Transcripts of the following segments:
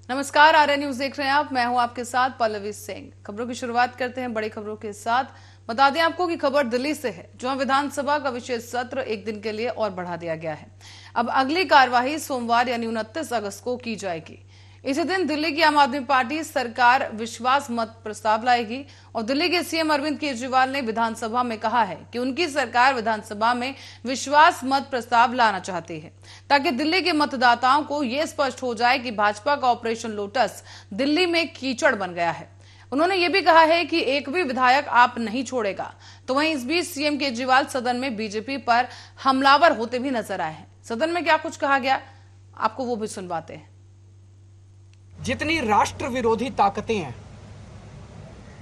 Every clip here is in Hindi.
नमस्कार, आर्या न्यूज देख रहे हैं आप। मैं हूं आपके साथ पल्लवी सिंह। खबरों की शुरुआत करते हैं बड़ी खबरों के साथ। बता दें आपको कि खबर दिल्ली से है, जहां विधानसभा का विशेष सत्र एक दिन के लिए और बढ़ा दिया गया है। अब अगली कार्यवाही सोमवार यानी 29 अगस्त को की जाएगी। इसी दिन दिल्ली की आम आदमी पार्टी सरकार विश्वास मत प्रस्ताव लाएगी और दिल्ली के सीएम अरविंद केजरीवाल ने विधानसभा में कहा है कि उनकी सरकार विधानसभा में विश्वास मत प्रस्ताव लाना चाहती है, ताकि दिल्ली के मतदाताओं को यह स्पष्ट हो जाए कि भाजपा का ऑपरेशन लोटस दिल्ली में कीचड़ बन गया है। उन्होंने ये भी कहा है कि एक भी विधायक आप नहीं छोड़ेगा। तो वहीं इस बीच सीएम केजरीवाल सदन में बीजेपी पर हमलावर होते भी नजर आए हैं। सदन में क्या कुछ कहा गया, आपको वो भी सुनवाते हैं। जितनी राष्ट्र विरोधी ताकतें हैं,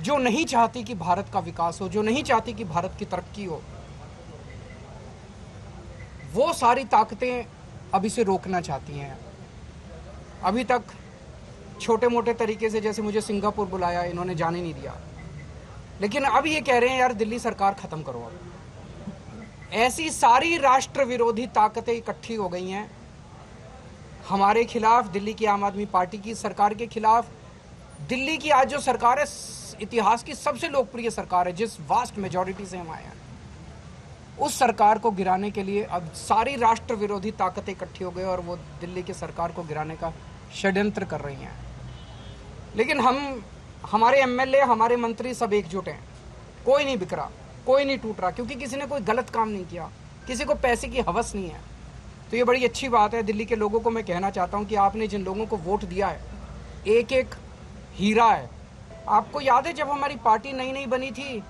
जो नहीं चाहती कि भारत का विकास हो, जो नहीं चाहती कि भारत की तरक्की हो, वो सारी ताकतें अब इसे रोकना चाहती हैं। अभी तक छोटे मोटे तरीके से, जैसे मुझे सिंगापुर बुलाया, इन्होंने जाने नहीं दिया, लेकिन अब ये कह रहे हैं यार दिल्ली सरकार खत्म करो। अब ऐसी सारी राष्ट्र विरोधी ताकतें इकट्ठी हो गई हैं हमारे खिलाफ, दिल्ली की आम आदमी पार्टी की सरकार के खिलाफ। दिल्ली की आज जो सरकार है, इतिहास की सबसे लोकप्रिय सरकार है, जिस वास्ट मेजॉरिटी से हम आए हैं, उस सरकार को गिराने के लिए अब सारी राष्ट्र विरोधी ताकतें इकट्ठी हो गई और वो दिल्ली की सरकार को गिराने का षड्यंत्र कर रही हैं। लेकिन हमारे एमएलए, हमारे मंत्री सब एकजुट हैं। कोई नहीं बिखरा, कोई नहीं टूट रहा, क्योंकि किसी ने कोई गलत काम नहीं किया, किसी को पैसे की हवस नहीं है। तो ये बड़ी अच्छी बात है। दिल्ली के लोगों को मैं कहना चाहता हूँ कि आपने जिन लोगों को वोट दिया है, एक एक हीरा है। आपको याद है जब हमारी पार्टी नई नई बनी थी,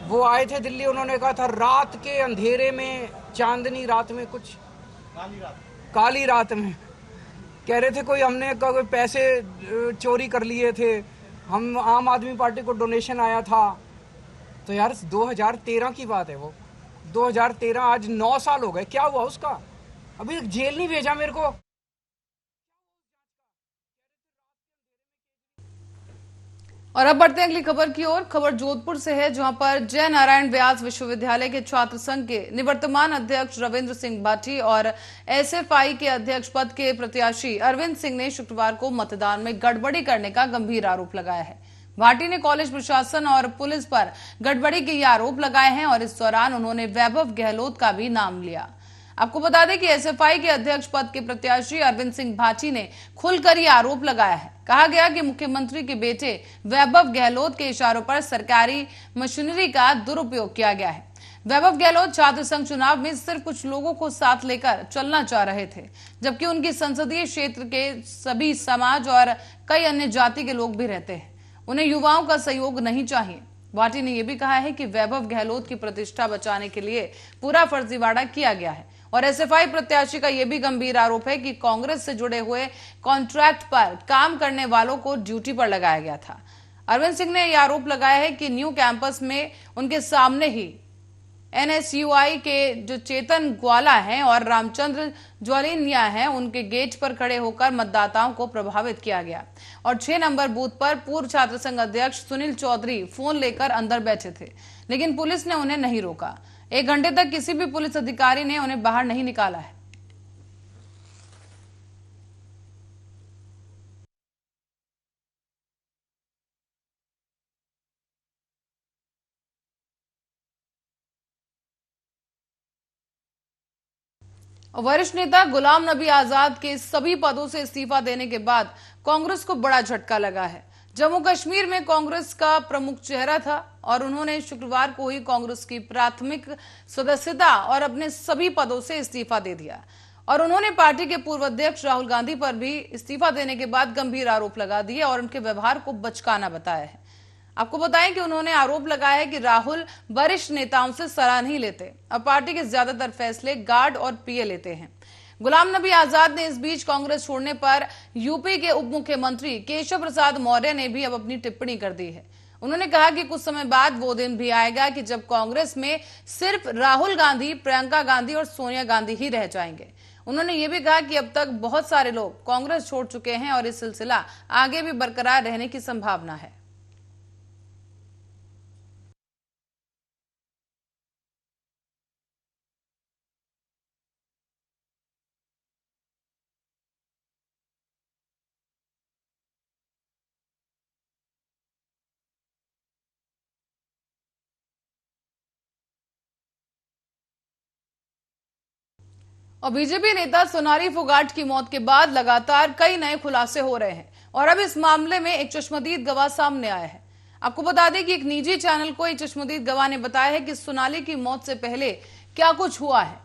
वो आए थे दिल्ली, उन्होंने कहा था रात के अंधेरे में, चांदनी रात में, कुछ काली रात में कह रहे थे, हमने कोई पैसे चोरी कर लिए थे, हम आम आदमी पार्टी को डोनेशन आया था। तो यार 2013 की बात है वो, 2013, आज 9 साल हो गए। क्या हुआ उसका? अभी जेल नहीं भेजा मेरे को। और अब बढ़ते हैं अगली खबर की ओर। खबर जोधपुर से है, जहां पर जय नारायण व्यास विश्वविद्यालय के छात्र संघ के निवर्तमान अध्यक्ष रविंद्र सिंह भाटी और एसएफआई के अध्यक्ष पद के प्रत्याशी अरविंद सिंह ने शुक्रवार को मतदान में गड़बड़ी करने का गंभीर आरोप लगाया है। भाटी ने कॉलेज प्रशासन और पुलिस पर गड़बड़ी के ये आरोप लगाए हैं और इस दौरान उन्होंने वैभव गहलोत का भी नाम लिया। आपको बता दें कि एसएफआई के अध्यक्ष पद के प्रत्याशी अरविंद सिंह भाटी ने खुलकर ये आरोप लगाया है। कहा गया कि मुख्यमंत्री के बेटे वैभव गहलोत के इशारों पर सरकारी मशीनरी का दुरुपयोग किया गया है। वैभव गहलोत छात्र संघ चुनाव में सिर्फ कुछ लोगों को साथ लेकर चलना चाह रहे थे, जबकि उनकी संसदीय क्षेत्र के सभी समाज और कई अन्य जाति के लोग भी रहते हैं। उन्हें युवाओं का सहयोग नहीं चाहिए। भाटी ने यह भी कहा है कि वैभव गहलोत की प्रतिष्ठा बचाने के लिए पूरा फर्जीवाड़ा किया गया है और एसएफआई प्रत्याशी का यह भी गंभीर आरोप है कि कांग्रेस से जुड़े हुए कॉन्ट्रैक्ट पर काम करने वालों को ड्यूटी पर लगाया गया था। अरविंद सिंह ने यह आरोप लगाया है कि न्यू कैंपस में उनके सामने ही एनएसयूआई के जो चेतन ग्वाला हैं और रामचंद्र ज्वालिनिया हैं, उनके गेट पर खड़े होकर मतदाताओं को प्रभावित किया गया और 6 नंबर बूथ पर पूर्व छात्र संघ अध्यक्ष सुनील चौधरी फोन लेकर अंदर बैठे थे, लेकिन पुलिस ने उन्हें नहीं रोका। 1 घंटे तक किसी भी पुलिस अधिकारी ने उन्हें बाहर नहीं निकाला है। वरिष्ठ नेता गुलाम नबी आजाद के सभी पदों से इस्तीफा देने के बाद कांग्रेस को बड़ा झटका लगा है। जम्मू कश्मीर में कांग्रेस का प्रमुख चेहरा था और उन्होंने शुक्रवार को ही कांग्रेस की प्राथमिक सदस्यता और अपने सभी पदों से इस्तीफा दे दिया और उन्होंने पार्टी के पूर्व अध्यक्ष राहुल गांधी पर भी इस्तीफा देने के बाद गंभीर आरोप लगा दिए और उनके व्यवहार को बचकाना बताया है। आपको बताएं कि उन्होंने आरोप लगाया है कि राहुल वरिष्ठ नेताओं से सलाह नहीं लेते और पार्टी के ज्यादातर फैसले गार्ड और पीए लेते हैं। गुलाम नबी आजाद ने इस बीच कांग्रेस छोड़ने पर यूपी के उप मुख्यमंत्री केशव प्रसाद मौर्य ने भी अब अपनी टिप्पणी कर दी है। उन्होंने कहा कि कुछ समय बाद वो दिन भी आएगा कि जब कांग्रेस में सिर्फ राहुल गांधी, प्रियंका गांधी और सोनिया गांधी ही रह जाएंगे। उन्होंने ये भी कहा कि अब तक बहुत सारे लोग कांग्रेस छोड़ चुके हैं और इस सिलसिला आगे भी बरकरार रहने की संभावना है। और बीजेपी नेता सोनाली फोगाट की मौत के बाद लगातार कई नए खुलासे हो रहे हैं और अब इस मामले में एक चश्मदीद गवाह सामने आया है। आपको बता दें कि एक निजी चैनल को एक चश्मदीद गवाह ने बताया है कि सोनाली की मौत से पहले क्या कुछ हुआ है।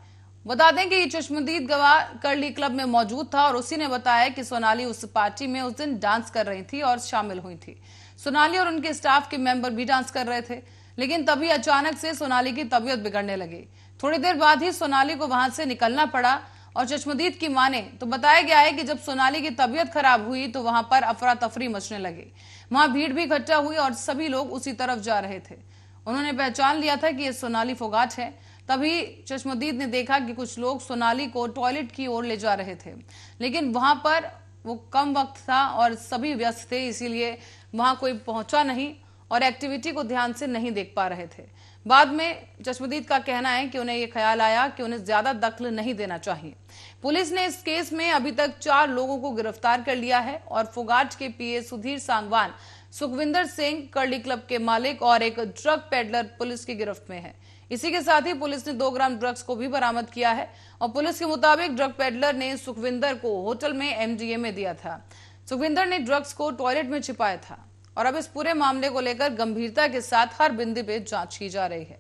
बता दें कि ये चश्मदीद गवाह कर्ली क्लब में मौजूद था और उसी ने बताया कि सोनाली उस पार्टी में उस दिन डांस कर रही थी और शामिल हुई थी। सोनाली और उनके स्टाफ के मेंबर भी डांस कर रहे थे, लेकिन तभी अचानक से सोनाली की तबीयत बिगड़ने लगी। थोड़ी देर बाद ही सोनाली को वहां से निकलना पड़ा और चश्मदीद की माने तो बताया गया है कि जब सोनाली की तबीयत खराब हुई तो वहां पर अफरा तफरी मचने लगी। वहां भीड़ भी इकट्ठा हुई और सभी लोग उसी तरफ जा रहे थे। उन्होंने पहचान लिया था कि ये सोनाली फोगाट है। तभी चश्मदीद ने देखा कि कुछ लोग सोनाली को टॉयलेट की ओर ले जा रहे थे, लेकिन वहां पर वो कम वक्त था और सभी व्यस्त थे, इसीलिए वहां कोई पहुंचा नहीं और एक्टिविटी को ध्यान से नहीं देख पा रहे थे। बाद में चश्मदीद का कहना है कि उन्हें यह ख्याल आया कि उन्हें ज्यादा दखल नहीं देना चाहिए। पुलिस ने इस केस में अभी तक 4 लोगों को गिरफ्तार कर लिया है और फोगाट के पीए सुधीर सांगवान, सुखविंदर सिंह, कर्ली क्लब के मालिक और एक ड्रग पेडलर पुलिस की गिरफ्त में है। इसी के साथ ही पुलिस ने 2 ग्राम ड्रग्स को भी बरामद किया है और पुलिस के मुताबिक ड्रग पेडलर ने सुखविंदर को होटल में एमडीएमए दिया था। सुखविंदर ने ड्रग्स को टॉयलेट में छिपाया था और अब इस पूरे मामले को लेकर गंभीरता के साथ हर बिंदु पे जांच की जा रही है।